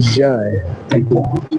Jai. Thank you.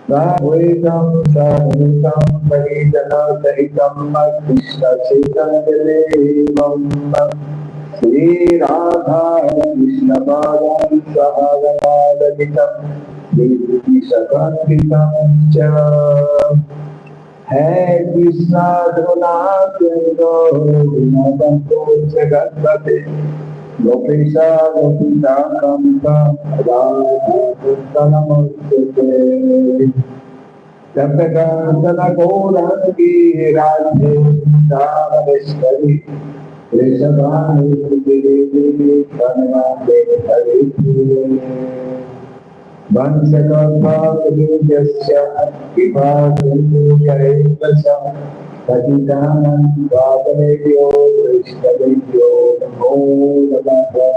Sadvaitam Sadhutam Parijana Sahitam Krishna Chaitanya Devam Shri Radha Krishna Balam Sahagamaditam Shri Sakantitam Cha Hai Krishna Dhunatendo Dhunabando Jagatpate Gopisa Gopita Kamsa Radha Namaste Jataka Gorangi Radhe Dhamestari Rishabhani Devi Kanamade Hari Vansakalpa Vijasya Vipadu Jaivasya Patitanam Vadanebhyo Vishnavebhyo Namo Namaha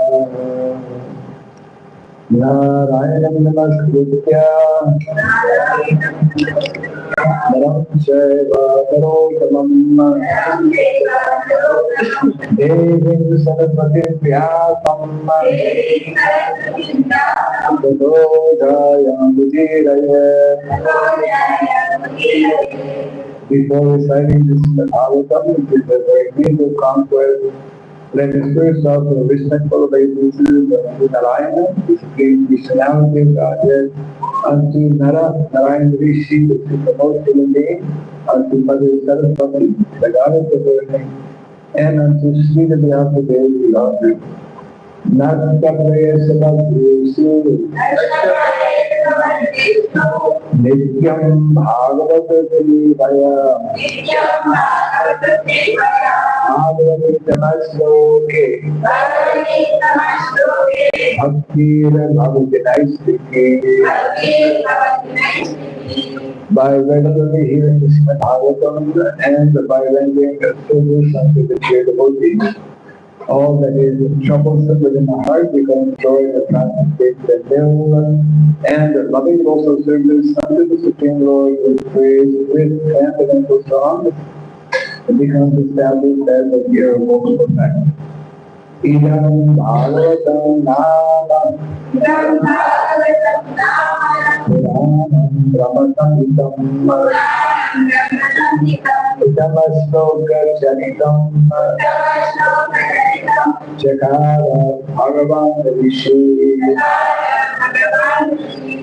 Narayanam Namaskritya Naram Chaiva Narotamam Devim Saraswati Vyasam Tato Jayam Vijiraya. Before reciting this Bhagavatam, which is a very beautiful conquest, let us first offer respectful obeisances unto Narayana, the supreme personality of Godhead, unto Narayan Rishi, which is the most human being, unto Mother Saraswati, the goddess of everything, and unto Srila Vyasadeva, the Lord. Nattapraya Sabadhusu Nityam Bhagavata Devaya Bhagavata Janasloke Bhakti Raghava by regularly hearing the Shrimad Bhagwatam and by rendering service unto the dear devotees, all that is troublesome within the heart becomes joy that transcends the will, and the loving also service unto the Supreme Lord with praise, with transcendental songs, it becomes established as a irrevocable fact. Idam Bhagavatam Nama Puranam Brahmasamhitam Idamashloka Charitam Chakara Bhagavan Rishi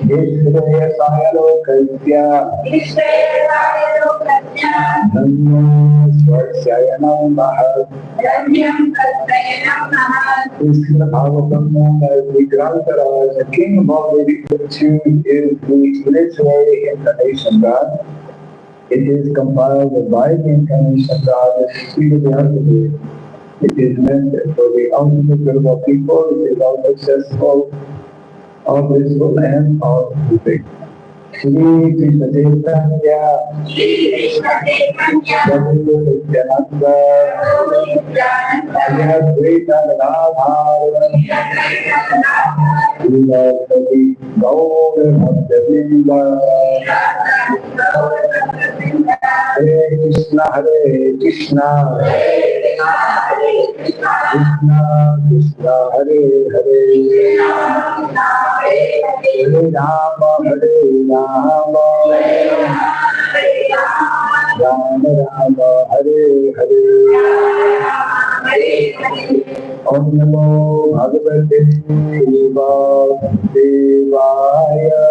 Ishraya Sayalokasya Dhamma Swasyaya Namaha. Krishna Bhagavatam as the Grantaraj, the king of all Vedic virtue, is the literary incarnation God. It is compiled by the incarnation God, the Srila Vyasadeva. It is meant for the ultimate good of all people. It is all successful, all blissful, and all perfect. Shri Krishna Chaitanya Prabhu Nityananda Advaita Gadadhara Srivastava Gaura Bhaktavrinda Hare Krishna Krishna Krishna Hare Hare Hare Rama Rama Rama Hare Hare Om Namo Bhagavate Vasudevaya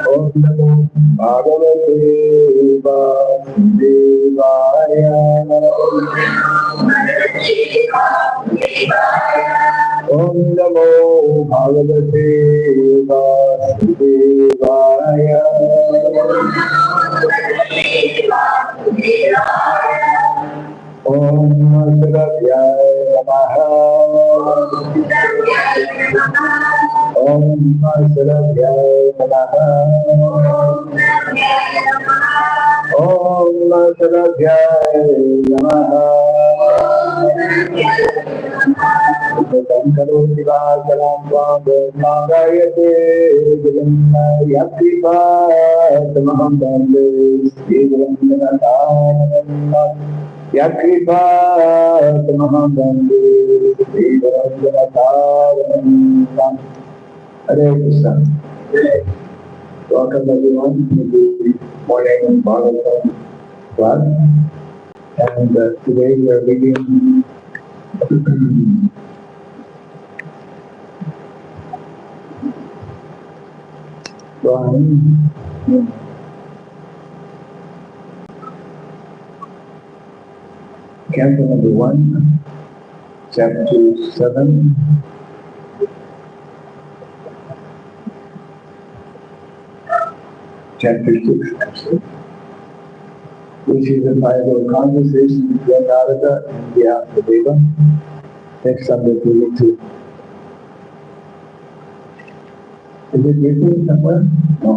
Om Namo Bhagavate Vasudevaya Om Namo Bhagavate Vasudevaya Om Sarvayaya Namaha Om Sarvayaya Namaha Om Sarvayaya Namaha Karoti Vasaram Mangayate Yakripa Tamaham Bande Srivarandanatana Yakripa Tamaham Bande Srivarandanatana Hare Krishna. Welcome everyone to the morning Bhagavatam class. And today we are reading from Canto number 1, chapter 7, chapter 6, which is entitled Conversation between Narada and Vyasadeva. Text number 22. Is it written somewhere? No.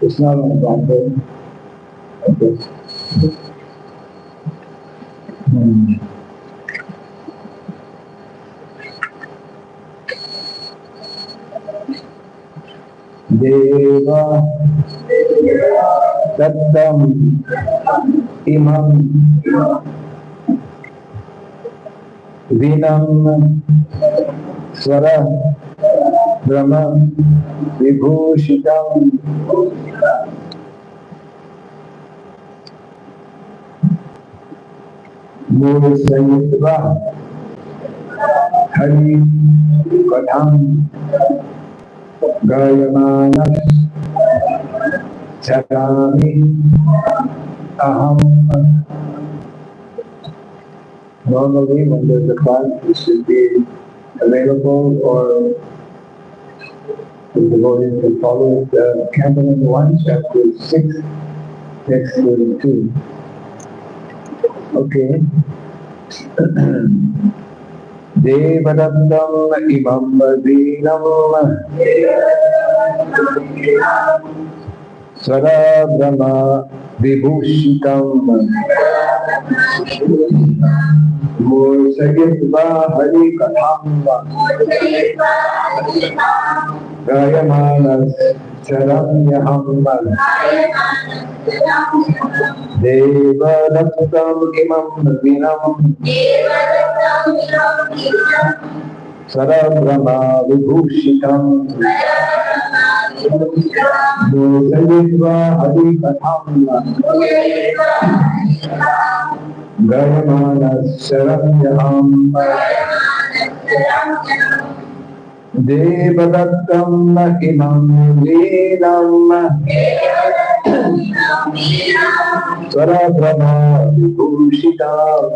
It's not on the blackboard. Okay. Deva Dattam Imam Vinam Swara Brahma Vibhushitam Murasayitva Hari Katham Gayamanas Charami Aham. Normally when there's a class, it should be available, or the devotees can follow it. Canto number 1, chapter 6, text 32. Okay. Devadattam imam dinam Swara Brahma Vibhushitam Mursagitva Hari Katham Gayamanas Charanyaham Devadattam imam dinam Swara Brahma Vibhushitam Mursagitva Hari Katham Gayamanas Charanyaham Devadattam imam dinam Swara Brahma Vibhushitam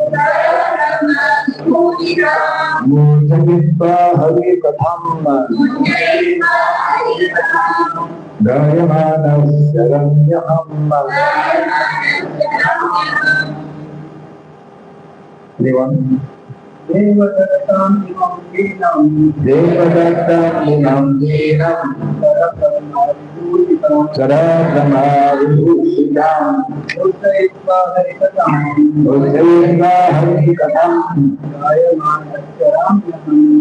Mursagitva Hari Katham Gayamanas Charanyaham. Anyone? Devadattam imam dinam Swara Brahma Vibhushitam Mursagitva Hari Katham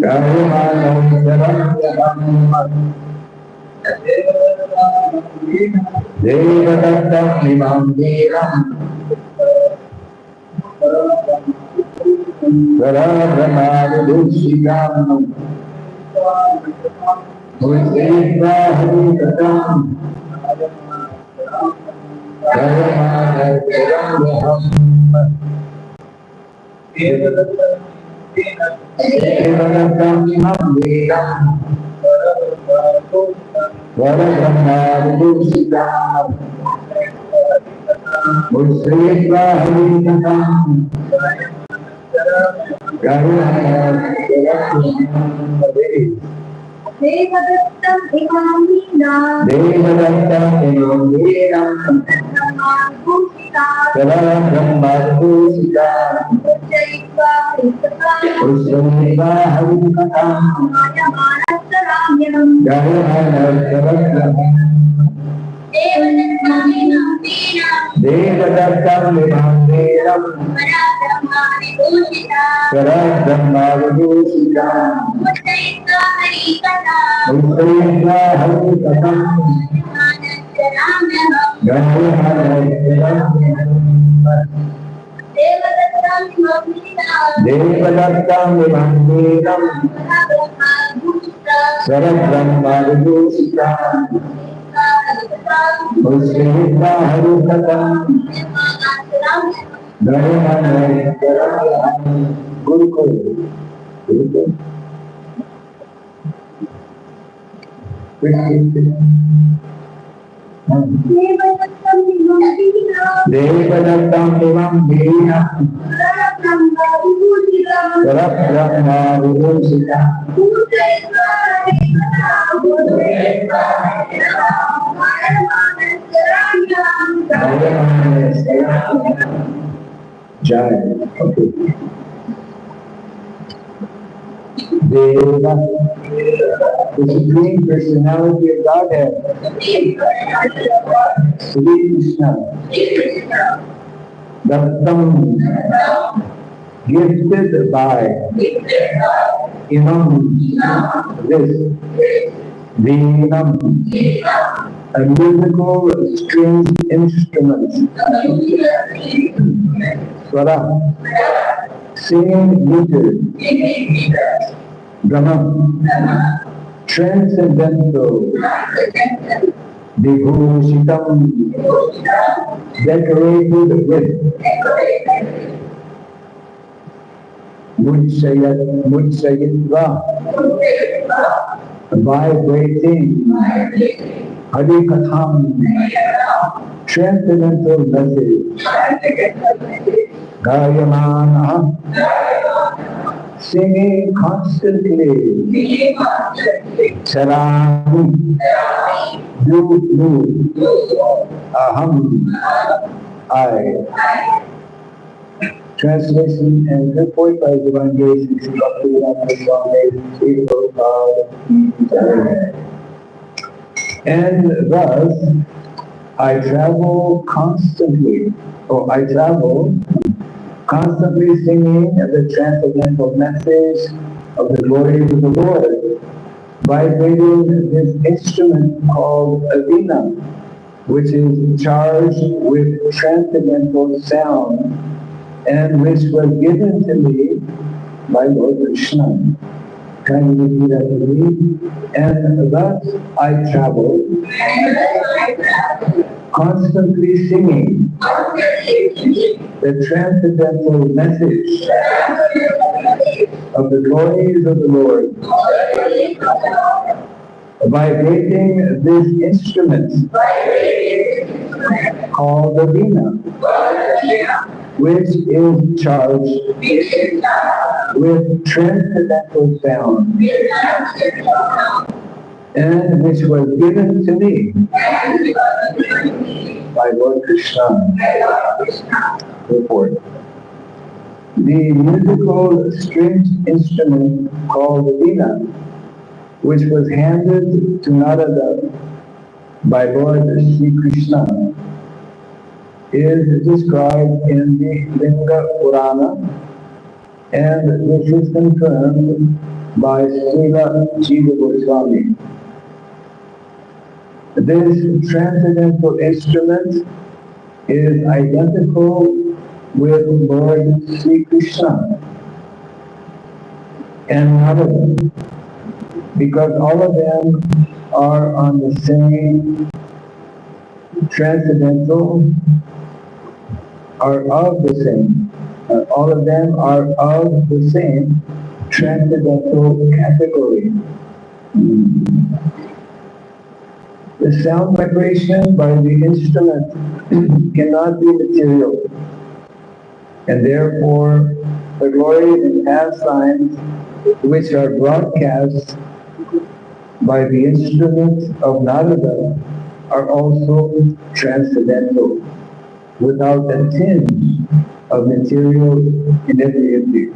Gayamanas Charanyaham. Devadattam imam dinam Swara Brahma Vibhushitam Mursagitva Hari Katham Gayamanas Charanyaham. Devadattam imam dinam Swara Brahma Vibhushitam Mursagitva Hari Katham Gayamanas Charanyaham. Devadattam imam dinam Swara Brahma Vibhushitam Mursagitva Hari Katham Gayamanas Charanyaham. Devadattam imam dinam Swara Brahma Vibhushitam Mursagitva Hari Katham Gayamanas Charanyaham. Devadattam Vimandinam Sarabrahma Vibhusitam Usrita Harukatam Dharmana Gurukul. Devadattam Vimandinam Sarabrahma Vibhusitam Jai. Okay. Deva, the Supreme Personality of Godhead. Sri Krishna. Dattam, gifted by Imam, this, Veenam, a musical stringed instrument. Swara, singing meter. Brahma, transcendental. Vibhushitam, decorated with. Mutsayitva, vibrating. Harikatham, transcendental message. Gayamana, singing constantly. Sarami, blue, aham, I. Translation and report by Divine Grace and Sri Bhakti Raghava Swami, Sri Prabhupada. And thus, I travel constantly singing the transcendental message of the glories of the Lord, vibrating this instrument called a veena, which is charged with transcendental sound and which was given to me by Lord Krishna. Kindly repeat after me. And thus I travel, constantly singing the transcendental message of the glories of the Lord, vibrating this instrument called the veena, which is charged with transcendental sound and which was given to me by Lord Krishna. Report. The musical stringed instrument called the veena, which was handed to Narada by Lord Sri Krishna, is described in the Linga Purana, and this is confirmed by Srila Jiva Goswami. This transcendental instrument is identical with Lord Sri Krishna and Narada, because all of them are on the same transcendental, are of the same. All of them are of the same transcendental category. The sound vibration by the instrument cannot be material, and therefore the glories and pastimes which are broadcast by the instrument of Narada are also transcendental, without a tinge of material inebriety.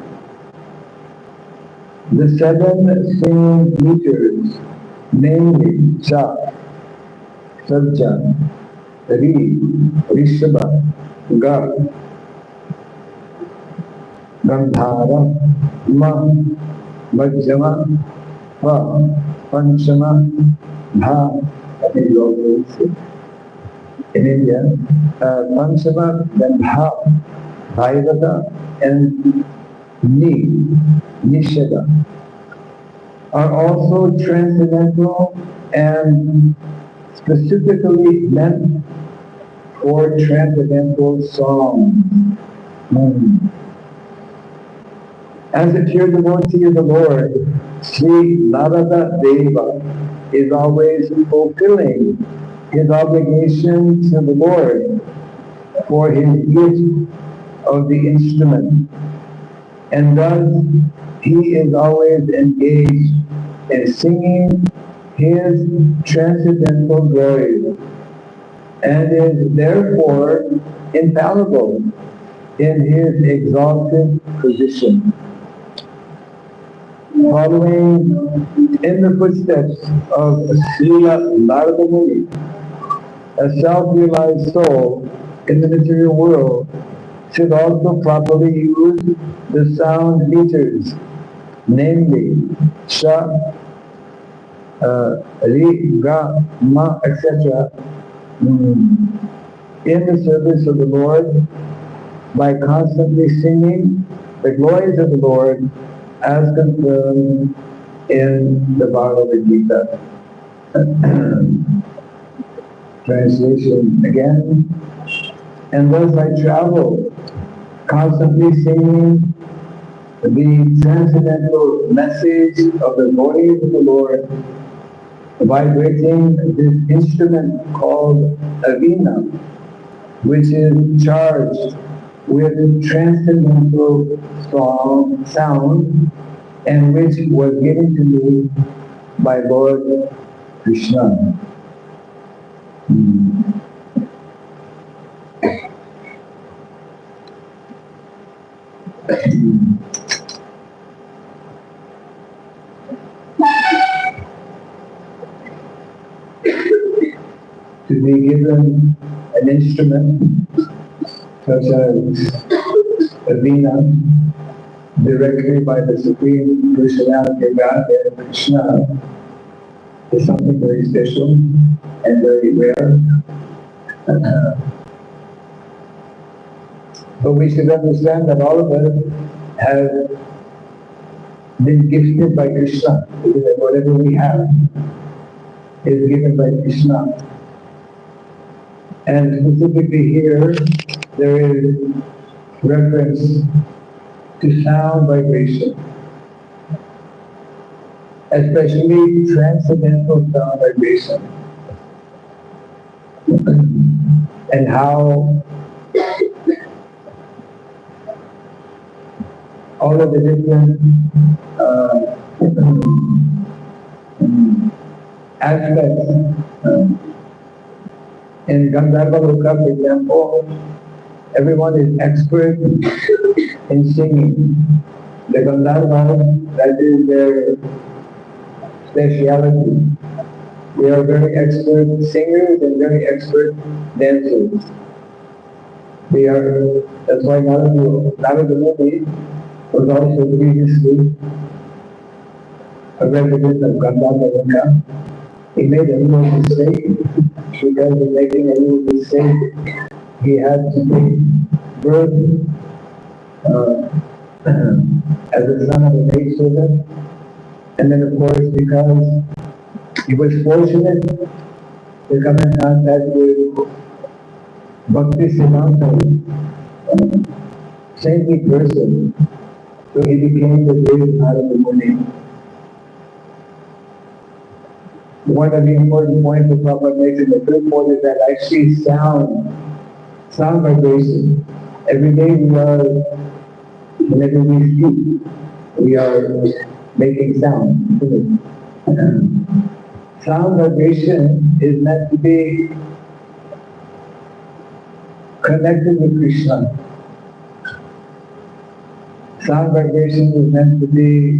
The 7 singing meters, namely Sa, Sajja, Ri, Rishabha, Ga, Gandhara, Ma, Majjama, Pa, Panchama, Bha, in India, Panchama, then Bha, Vaivata, and Nishada are also transcendental and specifically meant for transcendental songs. Mm. As a pure devotee of the Lord, Sri Narada Deva is always fulfilling his obligation to the Lord for his gift of the instrument, and thus he is always engaged in singing his transcendental glories, and is therefore infallible in his exalted position. Following in the footsteps of Srila Narada Muni, a self-realized soul in the material world should also properly use the sound meters, namely Sha, Ri, Ga, Ma, etc., in the service of the Lord by constantly singing the glories of the Lord as confirmed in the Bhagavad Gita. Translation again. And thus I travel, constantly singing the transcendental message of the glories of the Lord, vibrating this instrument called a veena, which is charged with transcendental sound, and which was given to me by Lord Krishna. To be given an instrument such as a veena directly by the Supreme Personality of Godhead, Krishna, is something very special and very rare. But we should understand that all of us have been gifted by Krishna. Whatever we have is given by Krishna. And specifically here, there is reference to sound vibration, especially transcendental sound vibration, and how all of the different aspects. In Gandharva Loka, for example, everyone is expert in singing. The Gandharvas, that is their speciality. They are very expert singers and very expert dancers. That's why Narada Muni was also previously a resident of Gandharva Loka. He made a little mistake. Because of making a little mistake, he had to take birth as a son of a maidservant. And then, of course, because he was fortunate to come in contact with Bhakti Siddhanta, saintly person, so he became the great Narada Muni. One of the important points that Prabhupada makes in the third point is that I see sound vibration. Every day whenever we speak, we are making sound. Sound vibration is meant to be connected with Krishna. Sound vibration is meant to be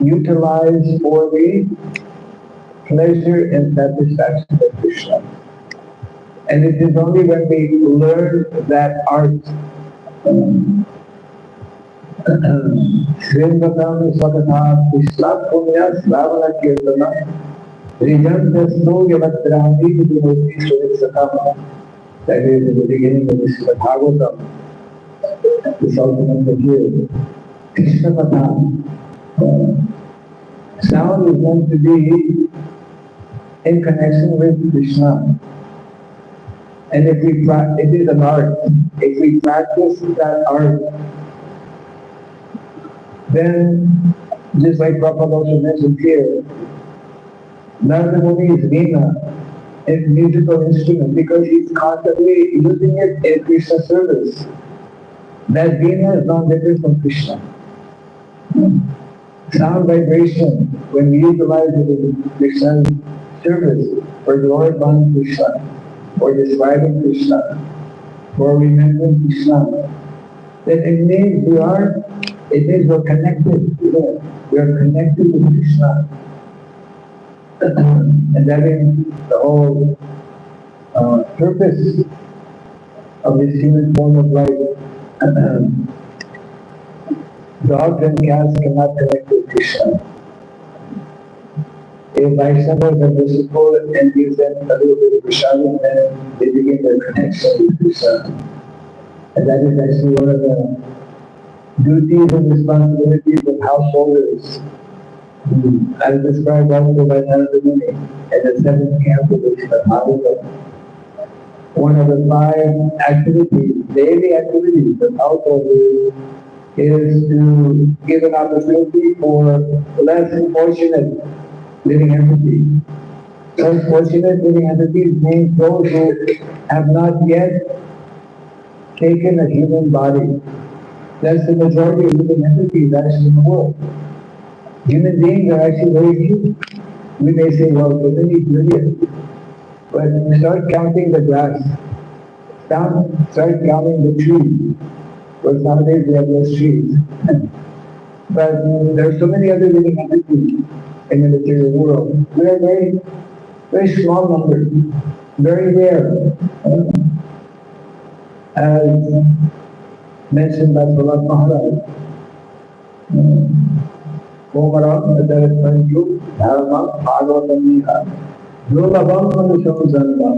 utilized for the pleasure and satisfaction of Krishna. And it is only when we learn that art, Srimvatam Swakatha Krishna Punya Slavana Kirtana Rijantasto Yavatrami Vidimoti Surit Sakama. That is in the beginning of the Shrimad Bhagwatam. this ultimate material. Krishna Katha. Sound is meant to be in connection with Krishna. And if we it is an art. If we practice that art, then just like Prabhupada also mentioned here, Narada Muni is Veena, a musical instrument, because he's constantly using it in Krishna service. That Veena is not different from Krishna. Sound vibration, when we utilize it in Krishna's service, for glorifying Krishna, for describing Krishna, for remembering Krishna, then it means we're connected. We are connected to Krishna. And that is the whole purpose of this human form of life. Dogs and cats cannot connect with Krishna. If Vaishnavas are merciful and gives them a little bit of prasad, then they begin their connection with Krishna. And that is actually one of the duties and responsibilities of householders. As described also by Narada Muni in the 7th canto of Shrimad Bhagwat. One of the 5 activities, daily activities of householders, is to give an opportunity for less fortunate living entities. Less fortunate living entities means those who have not yet taken a human body. That's the majority of living entities actually in the world. Human beings are actually very few. We may say, well, so many billion. But start counting the grass. Start counting the trees. Because nowadays we have less trees. But there are so many other living entities in the material world. We are very, very small numbers. Very rare. As mentioned by Shrimad Maharaj. Komaram Adaratmanju Dharma Bhagavatam Durlabam Manusham Janma.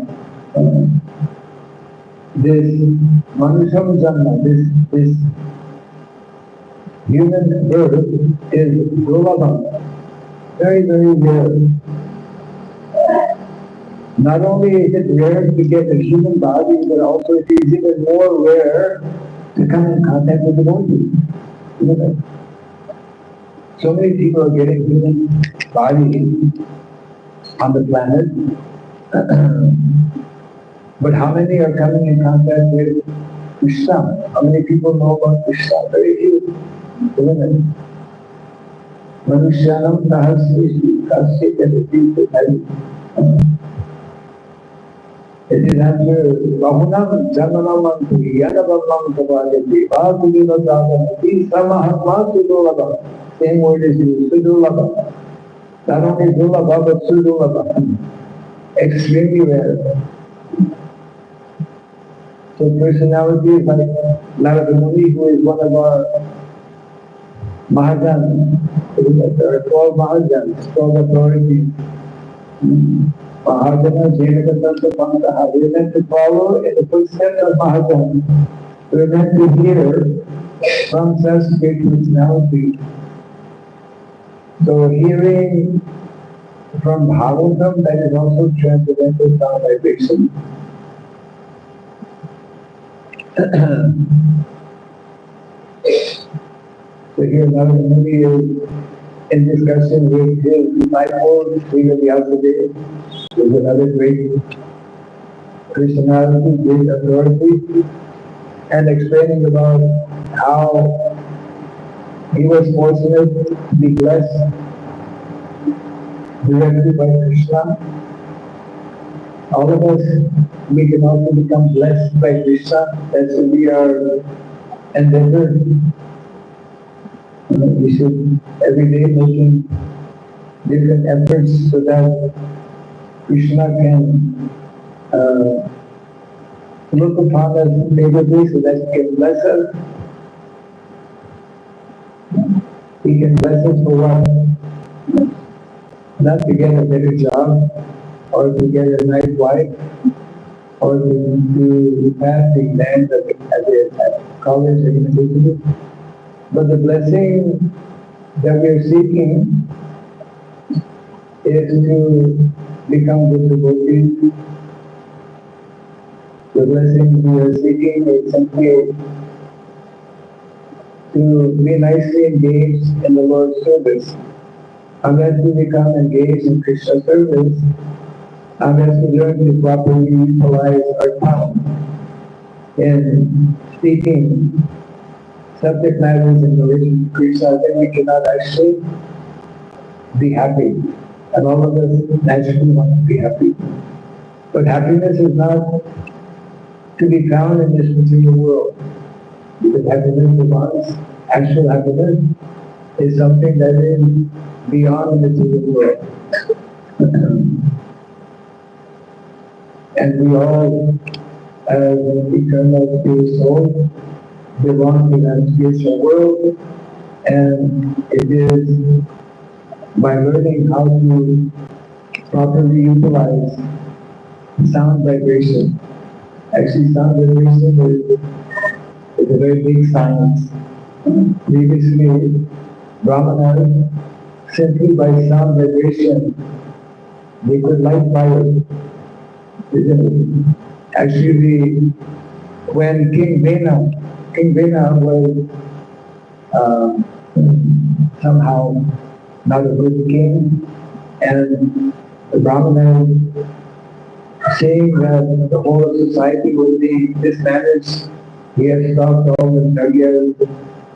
This Manusham Janma, this human birth is Durlabam. Very, very rare. Not only is it rare to get a human body, but also it is even more rare to come in contact with the body. So many people are getting human bodies on the planet, but how many are coming in contact with Krishna? How many people know about Krishna? Very few, isn't it? Manusyanam tahasya kasya kadati hari. It is after Bahunam Jananam Yanabam Kavayati Bhakuliva Dhamati Samahatma Sudolabha. Same word is used, Sudolabha. Not only Dulabha, but Sudolabha. Extremely rare. So personalities like Narada Muni, who is one of our Mahajans. There are 12 Mahajans, 12 authorities. Mahajana Jenagata Pantaha. We are meant to follow in the footsteps of Mahajana. We are meant to hear from such great personality. So hearing from Bhagavatam, that is also transcendental sound vibration. So here Narada Muni is in discussion with his disciple, Sri Vyasadeva, who is another great personality, great authority, and explaining about how he was fortunate to be blessed directly by Krishna. All of us, we can also become blessed by Krishna. That's what we are endeavored. We should every day making different efforts so that Krishna can look upon us favorably, so that he can bless us. He can bless us for what? Not to get a better job or to get a nice wife or to pass the exams at college or university. But the blessing that we are seeking is to become good devotees. The blessing we are seeking is simply to be nicely engaged in the Lord's service. Unless we become engaged in Krishna service, unless we learn to properly utilize our tongue in speaking subject matters in relation to Krishna, then we cannot actually be happy. And all of us naturally want to be happy. But happiness is not to be found in this material world. Because happiness is honest. Actual happiness is something that is beyond the material world. And we all, as eternal spirit souls, belong to that spiritual world, and it is by learning how to properly utilize sound vibration. Actually, sound vibration is a very big science. Previously, Brahmanas, simply by sound vibration, they could light fire. Actually, when King Vena was somehow not a good king, and the Brahmanas, saying that the whole of society would be mismanaged, he had stopped all the yagyas,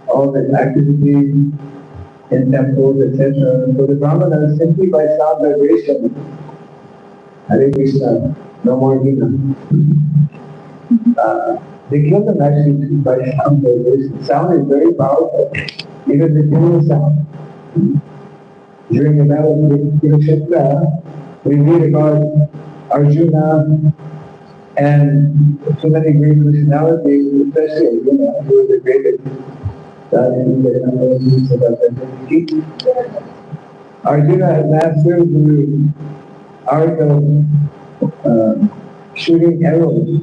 all the activities in temples, etc. So the Brahmanas, simply by sound vibration, Hare Krishna, no more Gita. They killed them actually by sound vibration. Sound is very powerful, even the human sound. During the battle of Kurukshetra, we read about Arjuna and so many great personalities, especially Arjuna, who was the greatest. Arjuna had mastered the art of shooting arrows.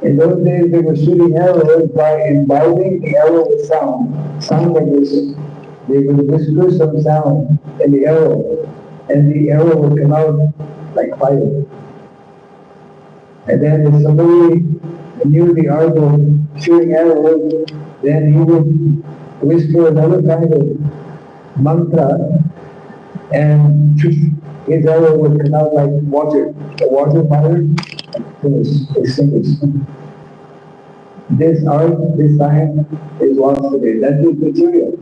In those days, they were shooting arrows by imbibing the arrow with sound vibration. They would whisper some sound in the arrow, and the arrow would come out like fire. And then if somebody knew the art of shooting arrows, then he would whisper another kind of mantra, and his arrow would come out like water. The water fire finished, extinguished. This art, this science is lost today. That is material.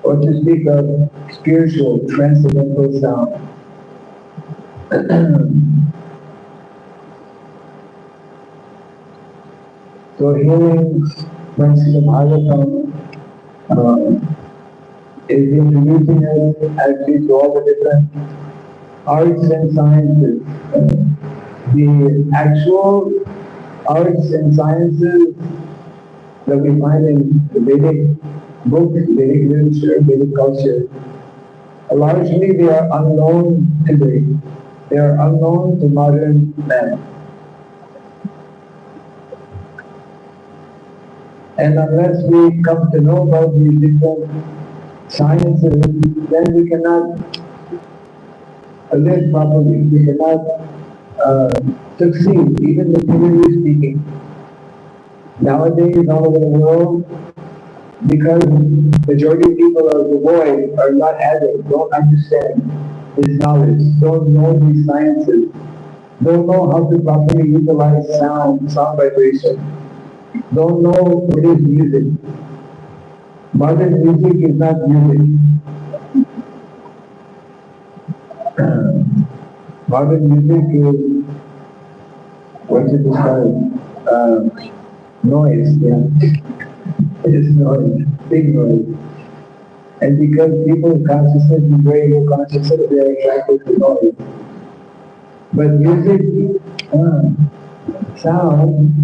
Or to speak of spiritual, transcendental sound. So hearing from Shrimad Bhagwatam is introducing us actually to all the different arts and sciences. The actual arts and sciences that we find in the Vedic books, Vedic literature, Vedic culture, largely they are unknown today. They are unknown to modern man. And unless we come to know about these different sciences, then we cannot live properly. We cannot succeed, even materially speaking. Nowadays, all over the world, because majority of people are devoid, are not having, don't understand this knowledge, don't know these sciences, don't know how to properly utilize sound vibration, don't know what is music. Modern music is not music. Modern music is, what to describe? Noise, yeah. It is noise, big noise. And because people's consciousness is very low consciousness, they are attracted to noise. But music, sound,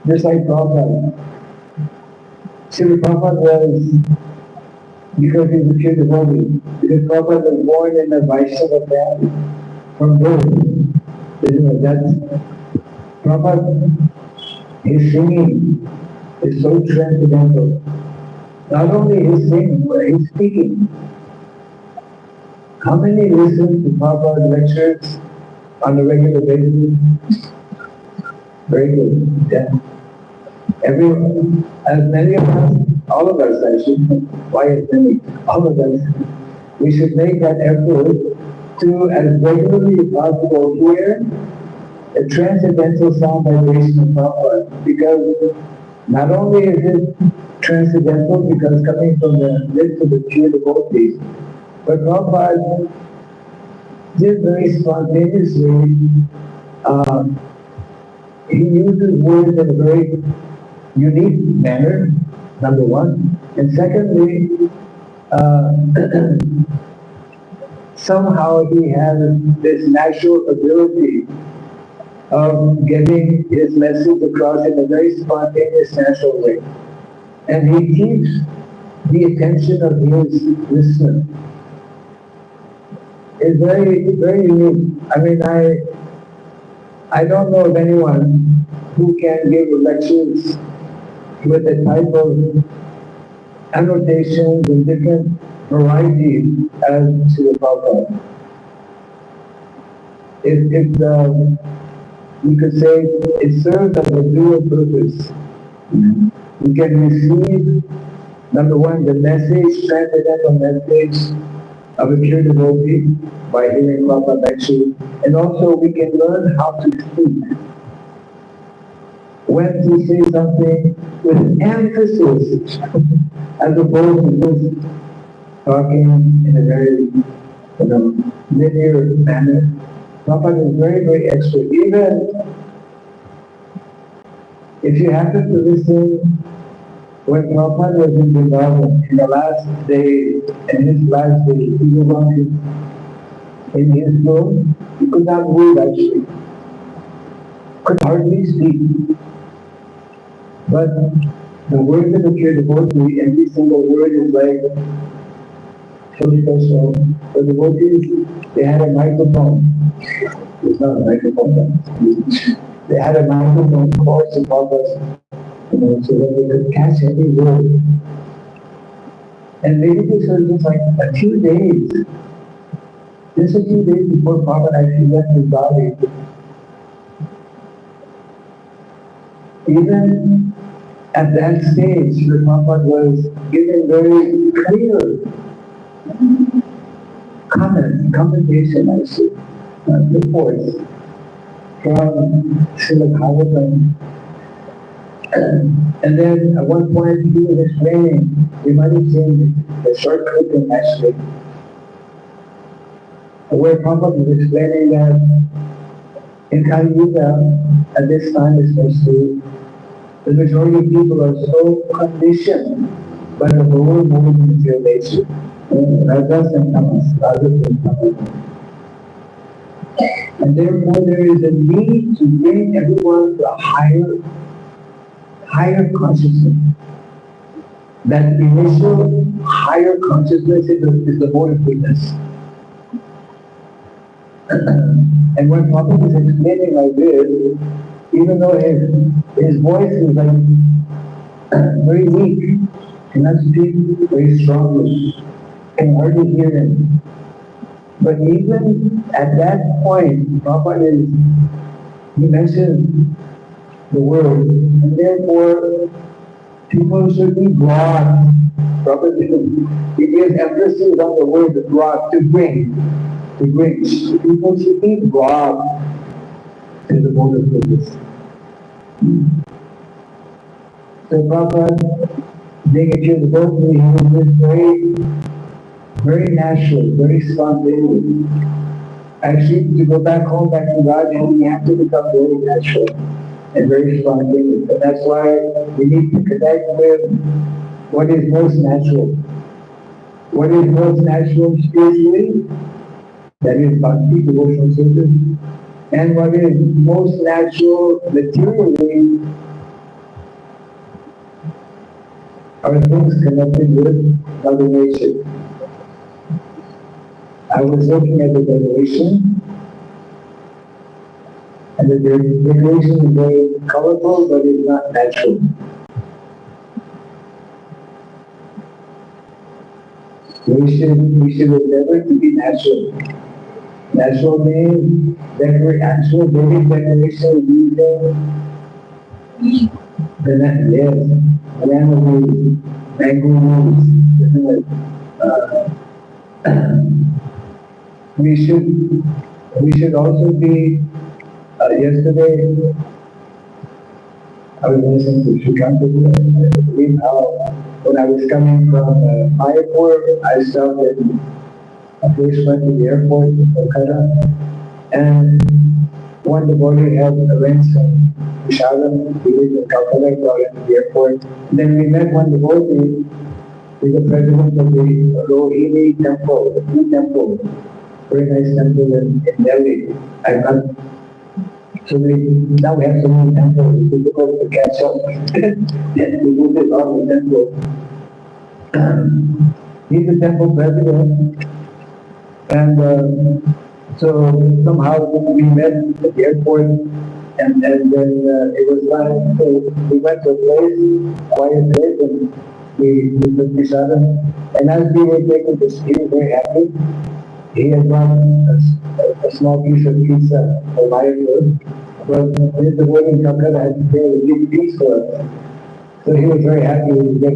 just like Prabhupada. Srila Prabhupada was, because he was a pure devotee, because Prabhupada was born in a Vaishnava family from birth. That's Prabhupada, his singing is so transcendental. Not only his singing, but his speaking. How many listen to Prabhupada's lectures on a regular basis? Very good. Yeah. Everyone, as many of us, all of us actually, why as many? All of us, we should make that effort to, as regularly as possible, hear the transcendental sound vibration of Prabhupada, because not only is it transcendental because coming from the lips of the pure devotees, but Prabhupada did very spontaneously, he uses words in a very unique manner, number one, and secondly, somehow he has this natural ability of getting his message across in a very spontaneous, natural way. And he keeps the attention of his listener. It's very, very unique. I mean, I don't know of anyone who can give lectures with the type of annotations and different varieties as to the Prabhupada. You could say it serves as a dual purpose. You can receive, number one, the message, transcendental message of a pure devotee by hearing Prabhupada lecture, and also we can learn how to speak. When to say something with emphasis, as opposed to just talking in a very linear manner. Prabhupada is very, very expert. Even if you happen to listen when Prabhupada was in Vrindavan, in the last day, in his last day, he was on in his room, he could not move actually. Could hardly speak. But the words of the pure devotee, every single word is like so special. The devotees, they had a microphone. It's not a microphone. They had a microphone close above us, so that they could catch every word. And maybe this was just like a few days. Just a few days before Prabhupada actually left his body. Even at that stage, where Prabhupada was giving very clear commentation, I see, reports from Shrimad Bhagwat. And then at one point he was explaining, we might have seen the short clipping actually, where Prabhupada was explaining that in Kali Yuga, at this time especially, the majority of people are so conditioned by the lower mode of material nature. Rajas and tamas, rajas and tamas. And therefore there is a need to bring everyone to a higher consciousness. That initial higher consciousness is the mode of goodness. And when Prabhupada was explaining like this, even though his voice is like very weak, cannot speak very strongly, can hardly hear him. But even at that point, Prabhupada he mentions the word, and therefore people should be brought. Prabhupada, he gives emphasis on the word brought, to bring. People should be brought to the mode of goodness. So Prabhupada, being a pure devotee, he was just very, very natural, very spontaneous. Actually, to go back home, back to God, and we have to become very natural and very spontaneous. And that's why we need to connect with what is most natural. What is most natural spiritually? That is bhakti, devotional service. And what is most natural materially are things connected with Mother Nature. I was looking at the Revelation, And the decoration is very colorful, but it's not natural. We should endeavor to be natural. Natural means actual Vedic decoration using yes, banana leaves, mango leaves. We should also be, yesterday I was listening to Shrimad Bhagwat. I believe how when I was coming from Mayapur, I stopped at, I first went to the airport in Kolkata, and one devotee had arranged some prasadam. He was in Calcutta, brought it to the airport. And then we met one devotee, he's the president of the Rohini temple, the new temple, very nice temple in Delhi. Now we have so many temples, it's difficult to catch up. We visit all the temples. He's the temple president, and so somehow we met at the airport, and then it was fun. So we went to a place, quiet place, and we took prasadam. And as we were taking this, he was very happy. He had brought a small piece of pizza for my food, but the way in Calcutta had to pay a big piece for it. So he was very happy to get,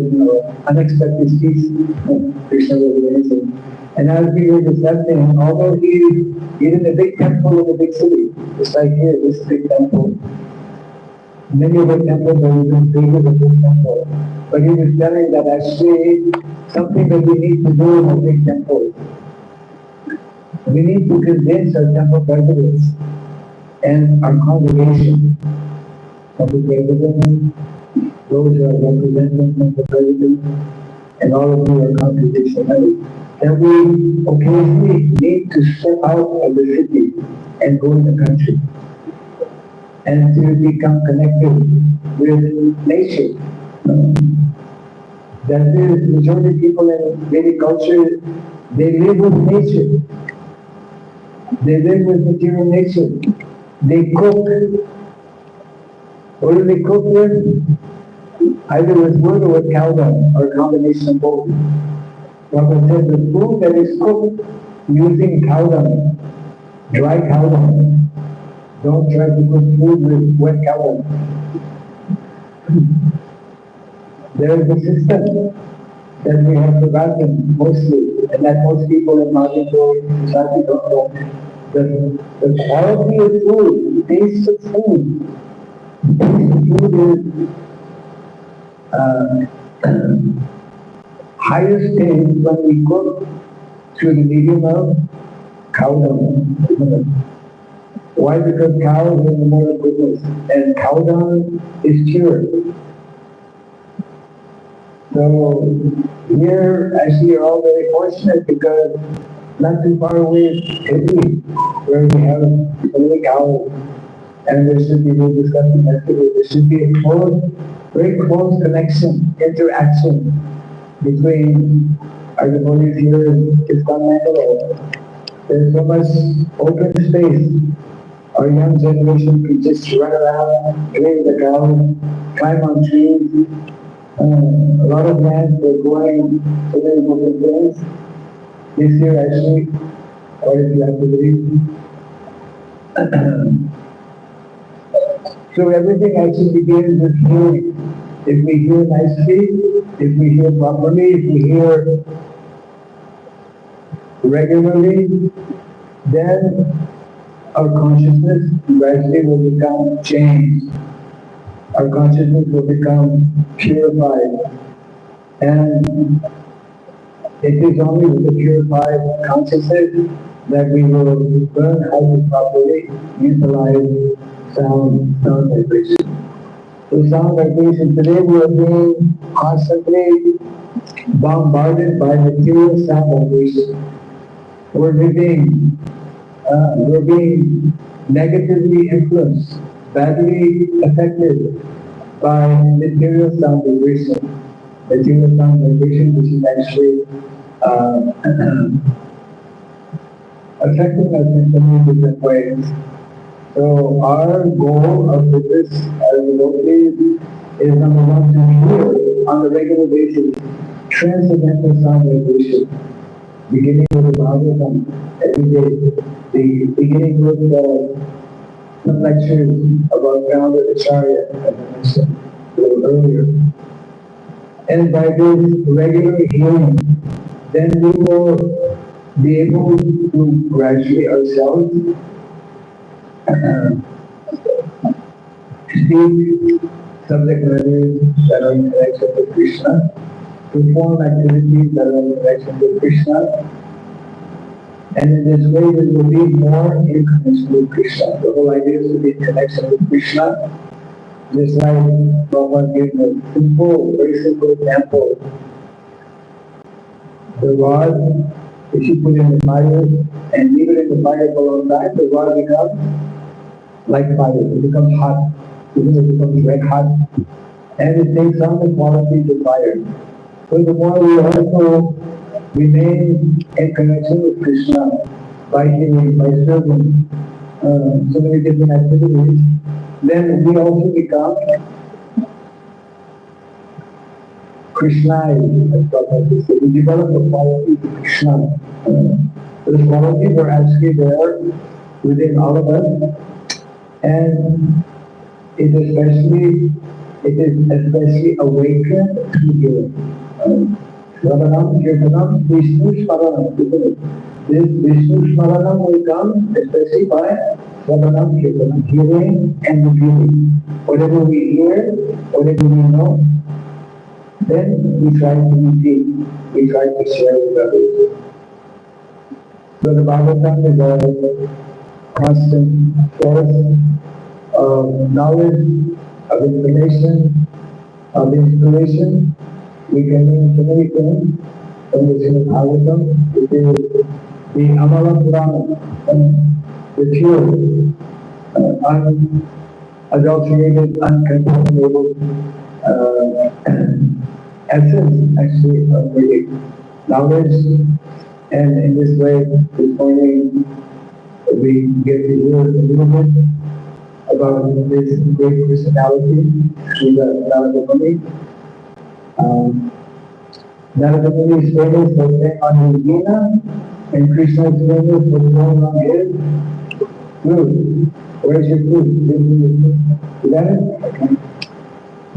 unexpected piece. Krishna was amazing. And as we were discussing, although he's in a big temple in a big city, just like here, this big temple. Many of the temples are even bigger than this temple. But he was telling that actually something that we need to do in a big temple. We need to convince our temple presidents and our congregation of the president, those who are representing the president, and all of you are congregation members, that we occasionally need to step out of the city and go in the country and to become connected with nature. That is, majority of people in Vedic culture, they live with nature. They live with material nature. They cook. What do they cook with? Either with wood or with cow dung, or a combination of both. Prabhupada said the food that is cooked using cow dung, dry cow dung. Don't try to cook food with wet cow dung. There is a system that we have forgotten mostly, and that most people in modern day society don't know. The quality of food, the taste of food, the taste of food is highest taste when we cook through the medium of cow dung. Why? Because cows are the more goodness, and cow dung is pure. So here, actually, you're all very fortunate because not too far away is Italy, where we have so many cows, and there should be, we discussed yesterday, there should be a very close connection, interaction between our devotees here in Islam Bangalore. There's so much open space. Our young generation can just run around, play with the cows, climb on trees. A lot of land for growing so many different things. This year actually, quite a few activities. So everything actually begins with hearing. If we hear nicely, if we hear properly, if we hear regularly, then our consciousness gradually will become changed. Our consciousness will become purified. And it is only with the purified consciousness that we will learn how to properly utilize sound vibration. So sound vibration, today we are being constantly bombarded by material sound vibration. We're being negatively influenced, badly affected by material sound vibration. Material sound vibration, which is actually affecting us in so many different ways. So our goal of this as devotees is number one to hear on a regular basis transcendental sound vibration, beginning with the Bhagavatam every day, the beginning with some lectures about ground Acharya, as I mentioned a little earlier. And by this regular hearing, then we will be able to gradually ourselves speak subject matters that are in connection with Krishna, perform activities that are in connection with Krishna, and in this way we will be more in connection with Krishna. The whole idea is to be in connection with Krishna, just like Bhagavan gave a simple, very simple example. The rod, if you put in the fire and leave it in the fire for a long time, the rod becomes like fire. It becomes hot. It becomes red hot. And it takes on the qualities of fire. So the more we also remain in connection with Krishna by hearing, by serving so many different activities, then we also become Krishna, as Prabhupada said. We develop the qualities of Krishna. Those qualities are actually there within all of us, and it is especially awakened through hearing. Shravanam, Kirtanam, Vishnu Shravanam. This Vishnu Shravanam will come especially by Shravanam, Kirtanam, hearing and repeating. Whatever we hear, whatever we know, then we try to repeat, we try to share with others. So the Bhagavatam is a constant source of knowledge, of information, of inspiration. We can learn so many things from the Shrimad Bhagavatam. It is the Amala Purana, the pure, unadulterated, uncontaminated essence actually of Vedic knowledge. And in this way, this morning, we get to hear a little bit about this great personality, Srila Narada Muni. Narada Muni is famous for saying on his Veena, and Krishna is famous for throwing on his flute. Where's your flute? Give me your flute. Is that it? Okay.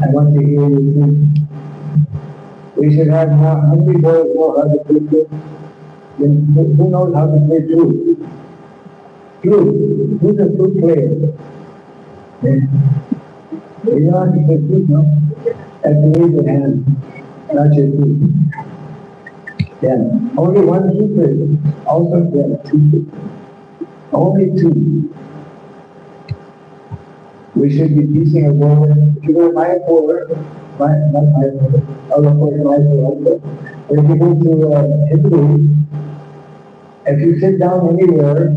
I want to hear your flute. We should have how many boys know how to play flute? Then who knows how to play flute? Flute. Who's a flute player? You know how to play flute, no? Have to raise your hand, not your feet. Yeah. Only one flute player. Also, yeah, two. Only two. We should be teaching a woman. If you go to Mayapur, not Mayapur, of course Mayapur also. But if you go to Italy, if you sit down anywhere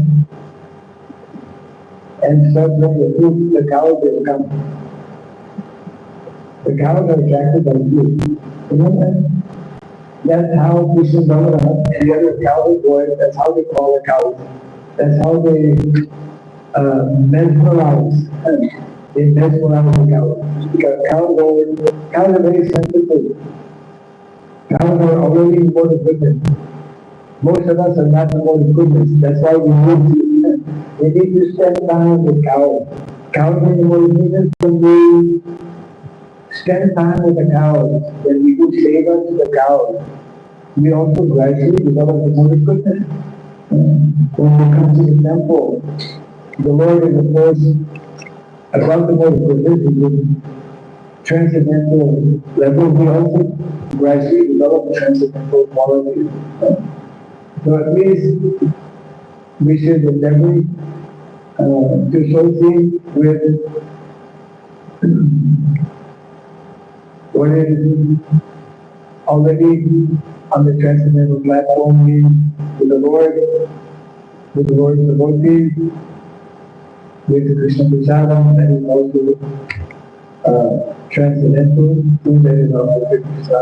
and start playing the flute, the cows will come. The cows are attracted by flute. You know that? That's how Krishna Bhagavan and the other cowboy boys, that's how they call the cows. That's how they mesmerize. They mesmerize the cows. Because cows are very sensitive. Cows are already in mortal goodness. Most of us are not in mortal goodness. That's why we need to spend time with cows. Cows are in mortal goodness when we spend time with the cows, when we do seva to the cows. We also gradually develop the mortal goodness. When we come to the temple, the Lord is of course above the mortal goodness, in transcendental level. We also gradually develop transcendental qualities. So at least we should endeavor to associate with what is already on the transcendental platform, with the Lord, with the Lord's devotees, with the Krishna Prasadam, that is also transcendental, food that is also Krishna.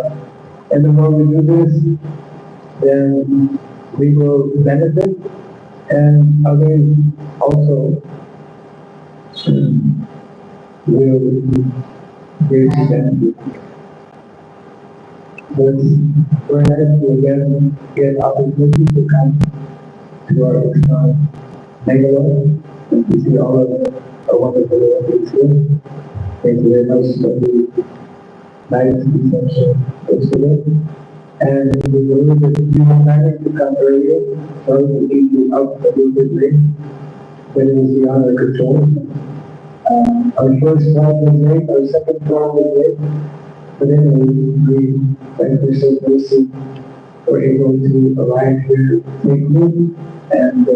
And the more we do this, then we will benefit, and others also will greatly benefit. But perhaps we again get opportunity to come to our external Bangalore and to see all of our wonderful relatives here. Thank you very much for the nice reception yesterday. And we believe that if you are planning to come earlier, sorry to keep you up a little bit late, but it was beyond our control. Our first flight was late, our second flight was late, but anyway, we thankfully so mercy were able to arrive here safely, and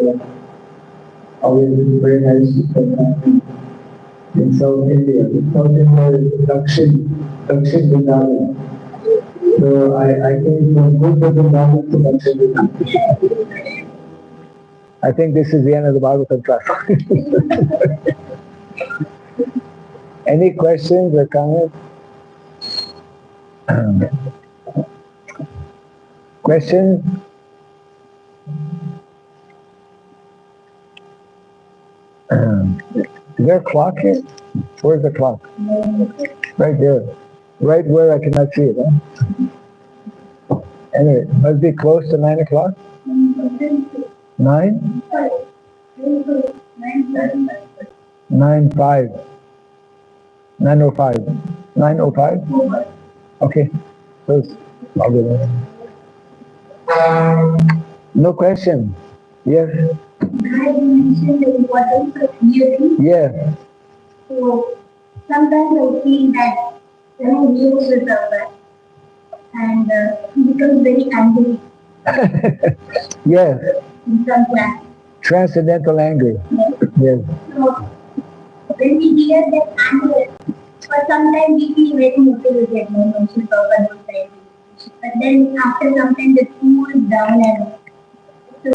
always very nice to spend time in South India. South India is Dakshin Vrindavan. So I came from Gurva Vrindavan to Dakshin Vrindavan. I think this is the end of the Bhagavatam class. Any questions or comments? Questions? Is there a clock here? Where's the clock? Right there. Right where I cannot see it, huh? Anyway, it must be close to 9 o'clock? 9? 9:05. 9:05. 9:05? Okay. So I'll do that. No question. Yes? I mentioned the importance of hearing. Yes. So sometimes I feel that when he hears with our and he becomes very angry Yes. in some class. Transcendental anger. Yes. So when we hear that anger, for sometimes we feel very motivated, when she talks about that. But then after some time the cools down and so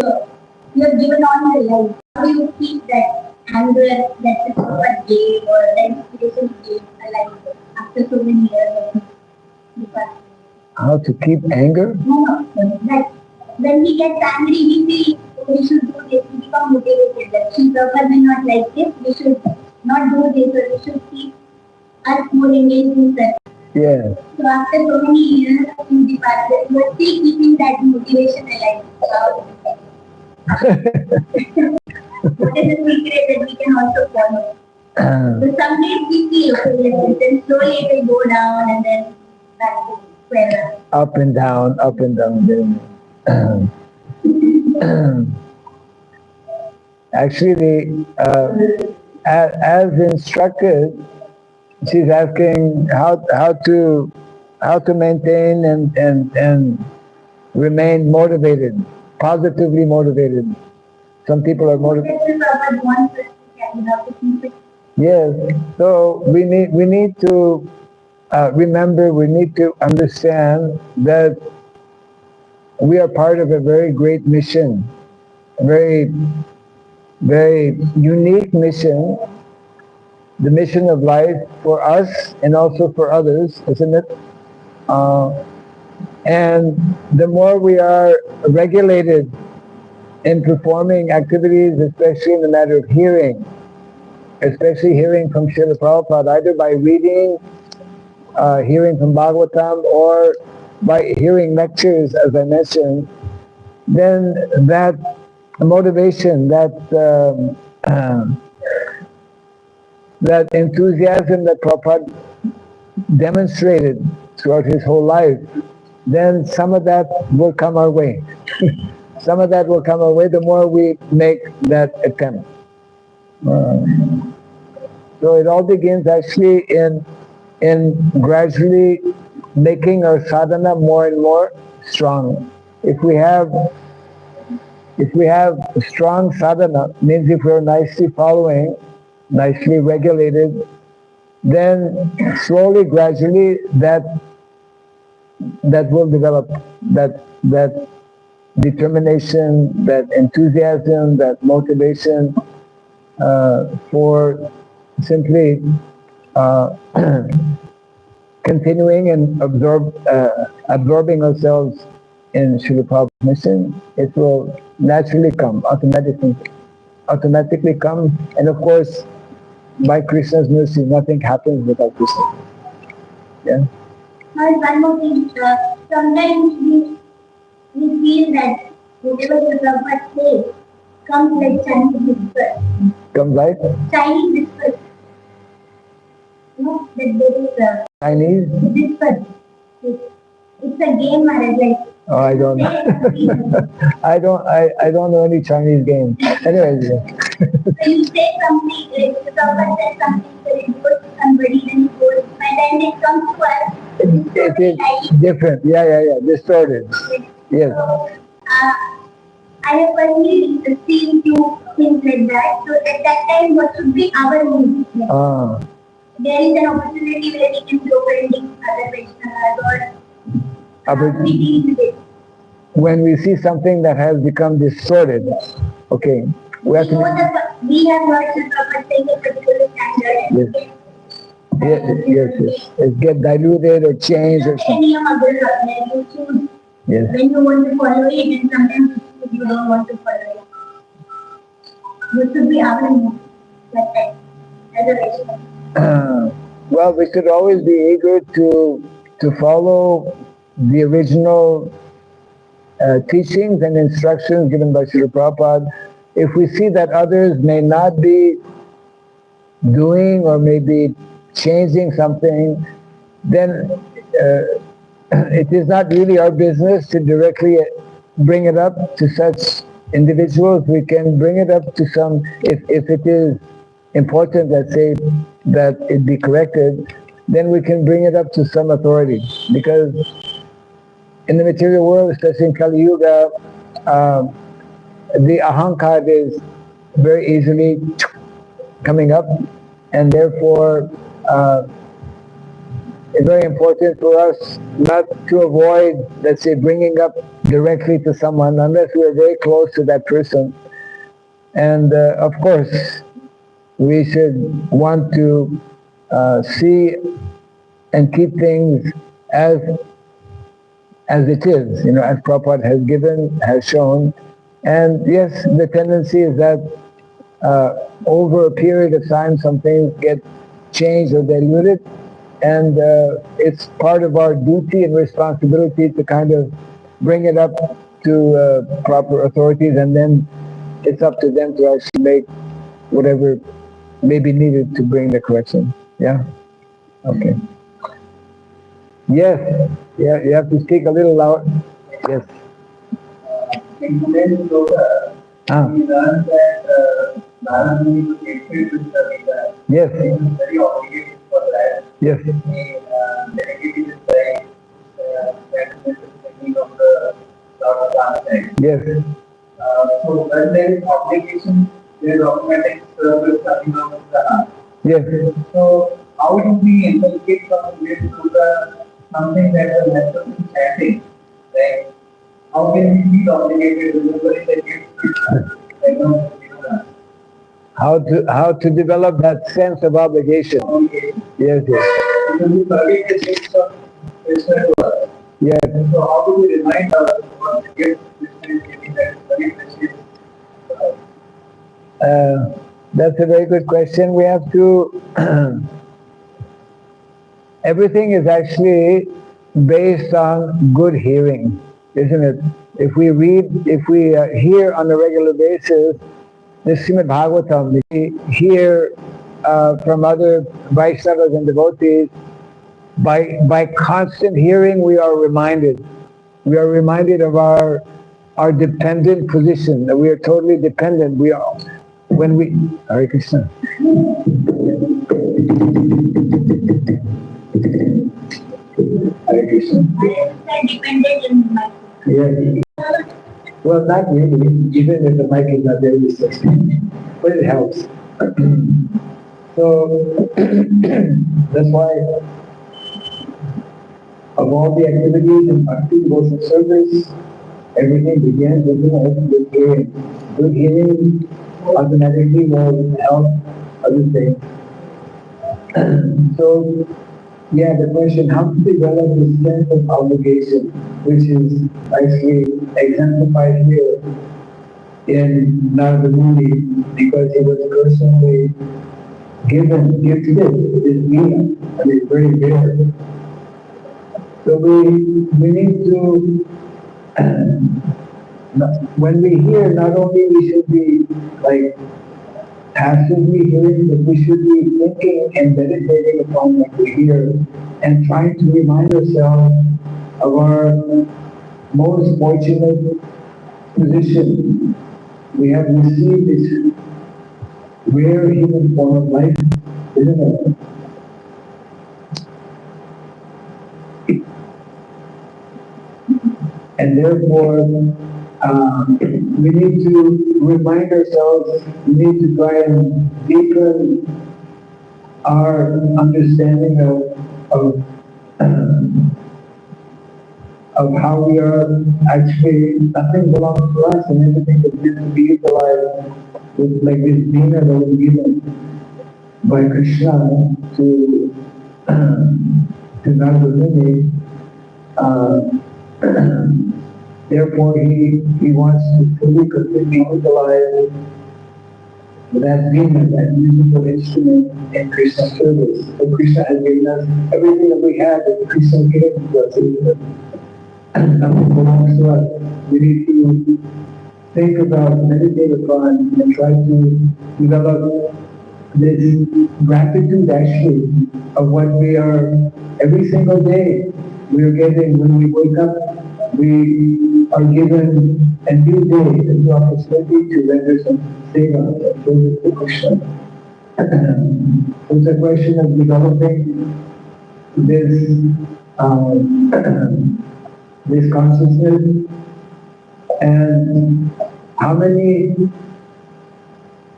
you have given on your life. How do you keep that anger that the Prabhupada gave or the inspiration gave alive after so many years of departure? How to keep anger? No, that when he gets angry, we feel we should do this, we become motivated. That Sri Prabhupada may not like this, we should not do this, or we should keep us more engaged in that. Yes. So after so many years in departure, you are still keeping that motivation alive. What is the secret that we can also follow? So some days we feel okay, then slowly it will go down and then back to square one. Up and down, up and down. Actually, as instructed, she's asking how to maintain and remain motivated, positively motivated. Some people are motivated. Yes. So we need to remember. We need to understand that we are part of a very great mission, very unique mission. The mission of life for us and also for others, isn't it? And the more we are regulated in performing activities, especially in the matter of hearing, especially hearing from Srila Prabhupada, either by reading, hearing from Bhagavatam, or by hearing lectures, as I mentioned, then that motivation, that enthusiasm that Prabhupada demonstrated throughout his whole life, then some of that will come our way. Some of that will come our way the more we make that attempt. So it all begins actually in gradually making our sadhana more and more strong. If we have a strong sadhana, means if we're nicely following, nicely regulated, then slowly, gradually, that will develop, that determination, that enthusiasm, that motivation for simply continuing and absorbing ourselves in Srila Prabhupada's mission. It will naturally come, automatically come, and of course, by Krishna's mercy, nothing happens without Krishna. Yeah. One more thing, sometimes we feel that whatever the Prabhupada says comes like Chinese whisper. Comes like? Chinese whisper. You know, that there is a Chinese? whisper. It's a game, Maharaj, like. Oh, I don't know. I don't know any Chinese games. Anyways, yeah. So you say something, like the Prabhupada says something, so it goes to somebody, then it goes, by the time it comes to us, It is different. Yeah. Distorted. Yes. So, I have personally seen few things like that. So at that time, what should be our move? There is an opportunity where we can go branding other Vaishnavas or we deal with it. When we see something that has become distorted, okay, we have we have heard the Prabhupada saying a particular standard. Yes. It get diluted or changed or something. You choose when you want to follow it, and sometimes you don't want to follow it. This should be our move that time as a Vaishnava. Well, we could always be eager to follow the original teachings and instructions given by Srila Prabhupada. If we see that others may not be doing or maybe changing something, then it is not really our business to directly bring it up to such individuals. We can bring it up to some, if it is important, let's say, that it be corrected, then we can bring it up to some authority. Because in the material world, especially in Kali Yuga, the ahankar is very easily coming up, and therefore it's very important for us not to avoid, let's say, bringing up directly to someone unless we are very close to that person. And of course, we should want to see and keep things as it is, as Prabhupada has shown. And yes, the tendency is that over a period of time, some things get changed or diluted, and it's part of our duty and responsibility to kind of bring it up to proper authorities, and then it's up to them to actually make whatever may be needed to bring the correction. Yeah? Okay. Yes. Yeah, you have to speak a little loud. Yes. In today's yoga, we learn that Maharaj is connected with the Veda. Yes. He is very obligated for that. Yes. He dedicated his life to thinking of the Lord Translate. Yes. So when there is obligation, there is automatic service coming out of the heart. Yes. So how do we inculcate from this to the something that will help us in chanting? Like, how can we feel obligated to remembering the gifts? How to develop that sense of obligation. Yes. Because we forget the gifts of Krishna to us. Yes. So how do we remind ourselves about the gifts Krishna is giving, that is very precious to us? That's a very good question. We have to everything is actually based on good hearing, isn't it? If we hear on a regular basis the Shrimad Bhagwatam, we hear from other Vaishnavas and devotees, by constant hearing we are reminded of our dependent position, that we are totally dependent. Hare Krishna. Hare Krishna. I am dependent in my. Yeah. Well, not really, even if the mic is not there, but it helps. So, that's why of all the activities in Bhakti devotional service, everything begins with hearing. Good hearing automatically will help other things. So, yeah, the question, how to develop the sense of obligation, which is actually exemplified here in Narada Muni, because he was personally gifted is mean, and it's very rare. So we need to, when we hear, not only we should be like passively hearing, but we should be thinking and meditating upon what we hear and trying to remind ourselves of our most fortunate position. We have received this rare human form of life, isn't it? And therefore, we need to remind ourselves, we need to try and deepen our understanding of, of how we are actually, nothing belongs to us and everything is meant to be utilized with like this dinner that was given by Krishna to Narada. Therefore, he wants to fully, completely utilize that being, that musical instrument in Krishna's service. So Krishna has given us everything that we have, that Krishna gave to us. Nothing belongs to us. We need to think about, meditate upon, and try to develop this gratitude actually of what we are every single day. We are getting, when we wake up, we are given a new day, a new opportunity to render some seva, service to Krishna. It's a question of developing this this consciousness, and how many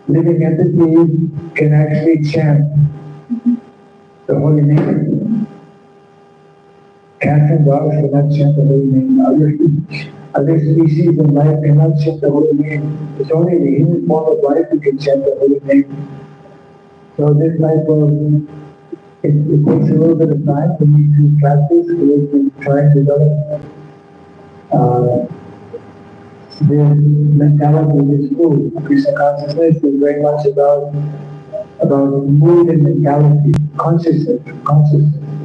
living entities can actually chant the holy name. Cats and dogs cannot chant the holy name. Other species in life cannot chant the holy name. It's only the human form of life who can chant the holy name. So this type of, it takes a little bit of time for me to practice, for me to try and develop this mentality, this food. Krishna consciousness is very much about mood and mentality, consciousness,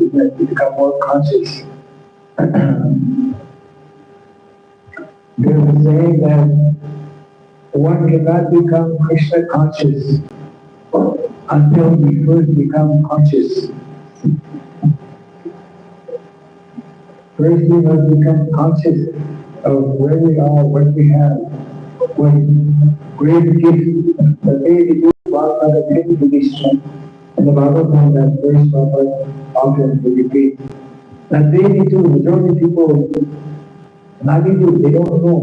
is that we become more conscious. There's a saying that one cannot become Krishna conscious until we first become conscious. First we must become conscious of where we are, what we have, what great gift, the way we do Bhagavad Gita, and the Bhagavatam, that verse Prabhupada often repeats. Now they do, majority people, Nadidu, they don't know.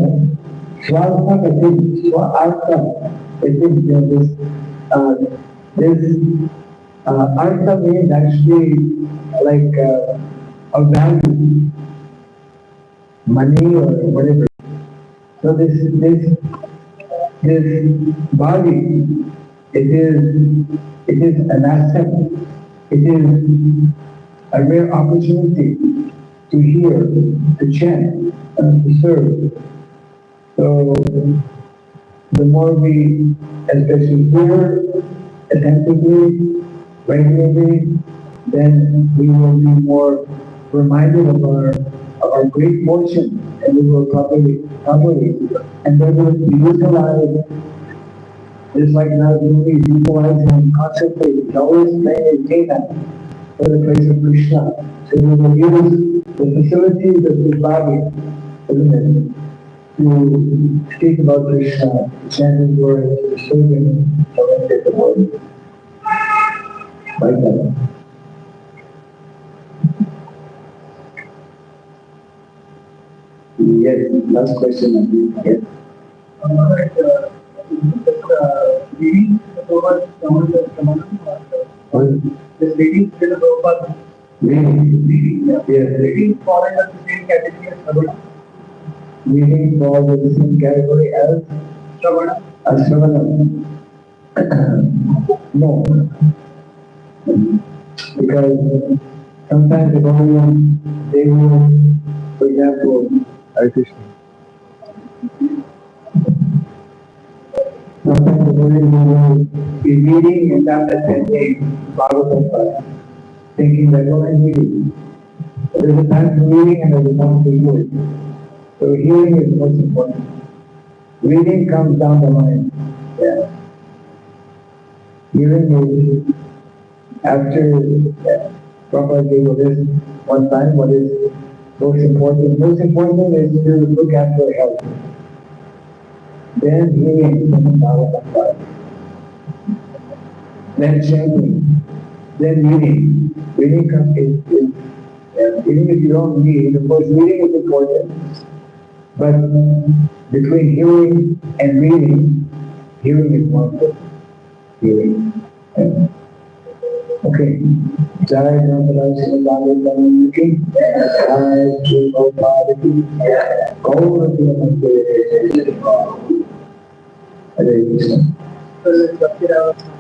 Swartha, I think, Swartha, I think this Artha means actually like a value, money or whatever. So this body, it is an asset. It is a rare opportunity to hear, to chant, and to serve. So the more we, especially hear attentively, regularly, then we will be more reminded of our great fortune, and we will probably, and then we will utilize, just like now the movie is utilizing constantly, he's always playing Dana for the place of Krishna. So we will use the facilities of the body, isn't it, to speak about Krishna, to chant his words, to serve him, to meditate the word. Like that. Yes, last question, I think. Yes. Reading the reading still Prabhupada. Reading, yes. Reading fall under the same category as Shravana. Reading falls in the same category as Shravana. Shravana. No. Because sometimes they will, for example, Hare Krishna. Sometimes the Buddha will be reading and after attending Bhagavatam class, thinking that, oh, I'm reading. There's a time for reading and there's a time for hearing. So hearing is most important. Reading comes down the line. Yeah. Hearing is after Prabhupada gave a list one time, what is most important? Most important is to look after health. Then hearing from the Bhagavatam class. Then chanting. Then reading. Reading comes even if you don't read, of course reading is important. But between hearing and reading, hearing is more important. Hearing. Okay. Jai Maharaj Shrimad Bhagwat ki Jai Shri Prabhupada ki Gaur Namaste. Hare Krishna. Bhakti Raghava.